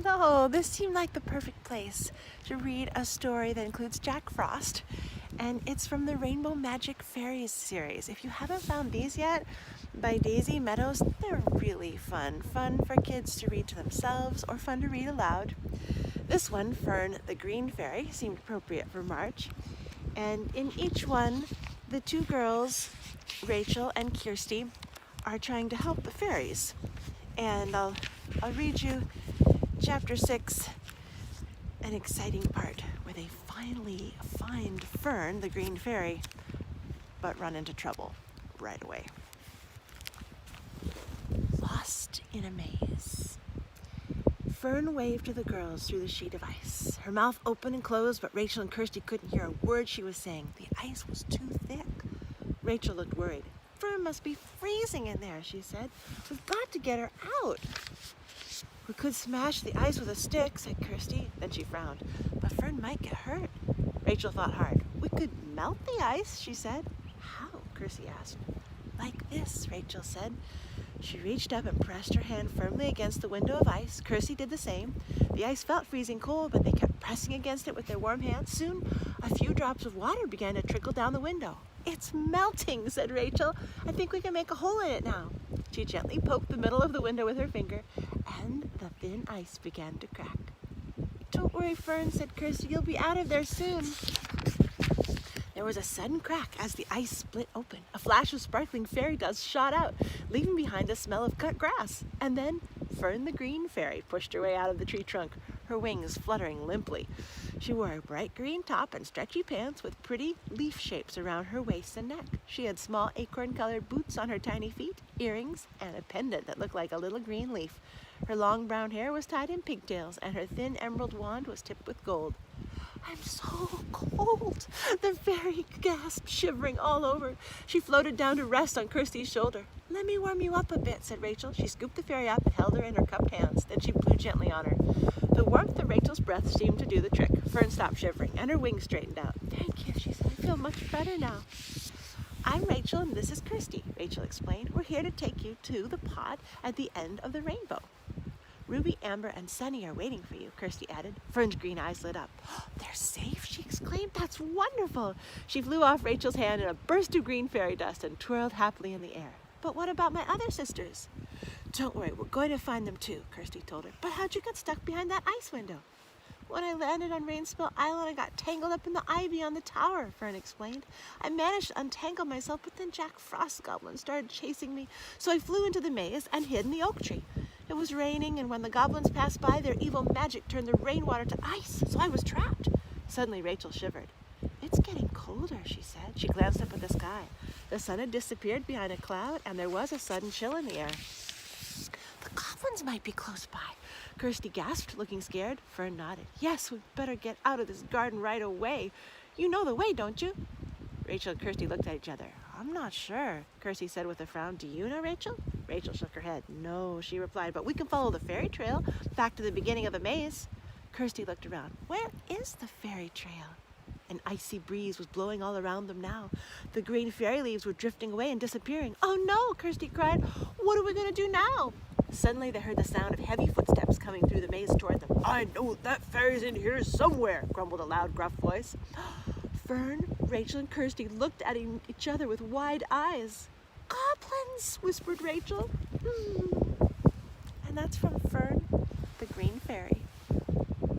Hello, this seemed like the perfect place to read a story that includes Jack Frost, and it's from the Rainbow Magic Fairies series. If you haven't found these yet, by Daisy Meadows, they're really fun. Fun for kids to read to themselves or fun to read aloud. This one, Fern the Green Fairy, seemed appropriate for March. And in each one, the two girls, Rachel and Kirsty, are trying to help the fairies. And I'll read you Chapter 6, an exciting part where they finally find Fern, the Green Fairy, but run into trouble right away. Lost in a maze. Fern waved to the girls through the sheet of ice. Her mouth open and closed, but Rachel and Kirsty couldn't hear a word she was saying. The ice was too thick. Rachel looked worried. Fern must be freezing in there, she said. We've got to get her out. We could smash the ice with a stick, said Kirsty. Then she frowned. But Fern might get hurt. Rachel thought hard. We could melt the ice, she said. How? Kirsty asked. Like this, Rachel said. She reached up and pressed her hand firmly against the window of ice. Kirsty did the same. The ice felt freezing cold, but they kept pressing against it with their warm hands. Soon, a few drops of water began to trickle down the window. It's melting, said Rachel. I think we can make a hole in it now. She gently poked the middle of the window with her finger, and the thin ice began to crack. Don't worry, Fern, said Kirsty. You'll be out of there soon. There was a sudden crack as the ice split open. A flash of sparkling fairy dust shot out, leaving behind a smell of cut grass. And then Fern the Green Fairy pushed her way out of the tree trunk, her wings fluttering limply. She wore a bright green top and stretchy pants with pretty leaf shapes around her waist and neck. She had small acorn-colored boots on her tiny feet, earrings, and a pendant that looked like a little green leaf. Her long brown hair was tied in pigtails, and her thin emerald wand was tipped with gold. I'm so cold, the fairy gasped, shivering all over. She floated down to rest on Kirsty's shoulder. Let me warm you up a bit, said Rachel. She scooped the fairy up and held her in her cupped hands. Then she blew gently on her. The warmth of Rachel's breath seemed to do the trick. Fern stopped shivering, and her wings straightened out. Thank you, she said. I feel much better now. I'm Rachel, and this is Kirsty, Rachel explained. We're here to take you to the pod at the end of the rainbow. Ruby, Amber, and Sunny are waiting for you, Kirsty added. Fern's green eyes lit up. Oh, they're safe, she exclaimed. That's wonderful. She flew off Rachel's hand in a burst of green fairy dust and twirled happily in the air. But what about my other sisters? Don't worry, we're going to find them too, Kirsty told her. But how'd you get stuck behind that ice window? When I landed on Rainspill Island, I got tangled up in the ivy on the tower, Fern explained. I managed to untangle myself, but then Jack Frost Goblin started chasing me, so I flew into the maze and hid in the oak tree. It was raining, and when the goblins passed by, their evil magic turned the rainwater to ice, so I was trapped. Suddenly, Rachel shivered. It's getting colder, she said. She glanced up at the sky. The sun had disappeared behind a cloud, and there was a sudden chill in the air. The goblins might be close by, Kirsty gasped, looking scared. Fern nodded. Yes, we'd better get out of this garden right away. You know the way, don't you? Rachel and Kirsty looked at each other. I'm not sure, Kirsty said with a frown. Do you know, Rachel? Rachel shook her head. No, she replied, but we can follow the fairy trail back to the beginning of the maze. Kirsty looked around. Where is the fairy trail? An icy breeze was blowing all around them now. The green fairy leaves were drifting away and disappearing. Oh no, Kirsty cried. What are we going to do now? Suddenly they heard the sound of heavy footsteps coming through the maze toward them. I know that fairy's in here somewhere, grumbled a loud, gruff voice. Fern, Rachel, and Kirsty looked at each other with wide eyes. Goblins, whispered Rachel.